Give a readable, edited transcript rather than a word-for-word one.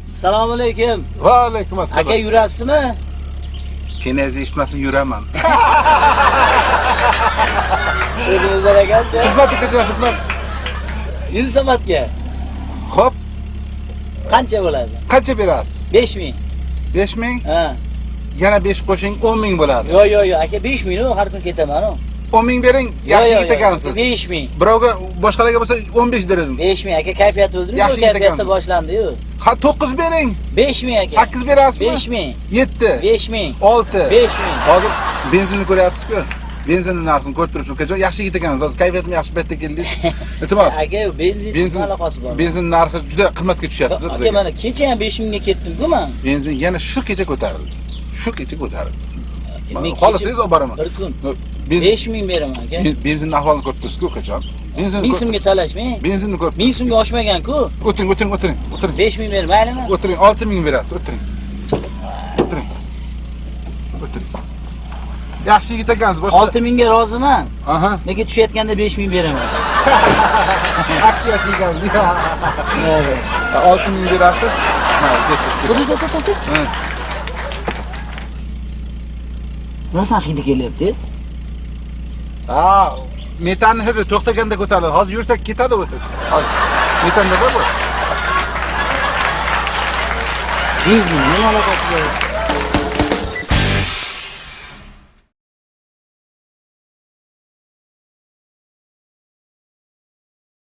Assalomu alaykum. Va alaykum assalom. Aka yurasizmi? Kenezi eshitmasin yuraman. O'zingizlar ekansiz. Xizmat etaman, xizmat. 100 so'matga. Xo'p, Qancha bo'ladi? qancha berasiz? 5000. 5000? Ha. Yana 5 qo'shing 10000 bo'ladi. Yo'q, aka 5000 u har kun ketaman-ku. 10000 bering, yaxshi yigit ekansiz. 5000. Birovga boshqalarga bo'lsa 15 derdim. 5000 aka kayfiyat o'ldirib, Yaxshi yigit kayfiyatda ekansiz. boshlandi-yu. Ha 9 bering. 5000 aka. 8 berasizmi? 5000. 7. 5000. 6. 5000. Hozir benzinni ko'ryapsiz-ku. Benzinning narxini ko'rib turibsiz, ukajon. Yaxshi yigit ekansiz. Hozir kayfiyatim yaxshi paytda keldingiz. Iltimos. Aka benzin aloqasi bor. Benzin narxi juda qimmatga tushyapti Aka bizga. mana kecha ham 5000 ga ketdim-ku men. Benzin yana shu kecha ko'tarildi. Shu kecha ko'tarildi. Men Xohlasangiz olib boraman. Bir kun. Benzin 5000 beraman aka. benzinning ahvolini ko'rib turibsiz-ku, ukajon. Benzinni 1000 so'mga talashmang. Benzinni ko'rib. 1000 so'mga oshmagan-ku. O'tiring. 5000 ber, maylimi? O'tiring, 6000 berasiz, o'tiring. O'tiring. Yaxshi yigit ekansiz, boshqa 6000 ga roziman. Aha. Lekin tushayotganda 5000 beraman. Aksiyachi ekansiz. 6000 berasiz. Ha, Tur. Rosa hidi kelyapti. Metanni hidi to'xtaganda ko'tariladi. Hozir yursak ketadi bu. Hozir metanda bor. Benzin nima aloqasi bor?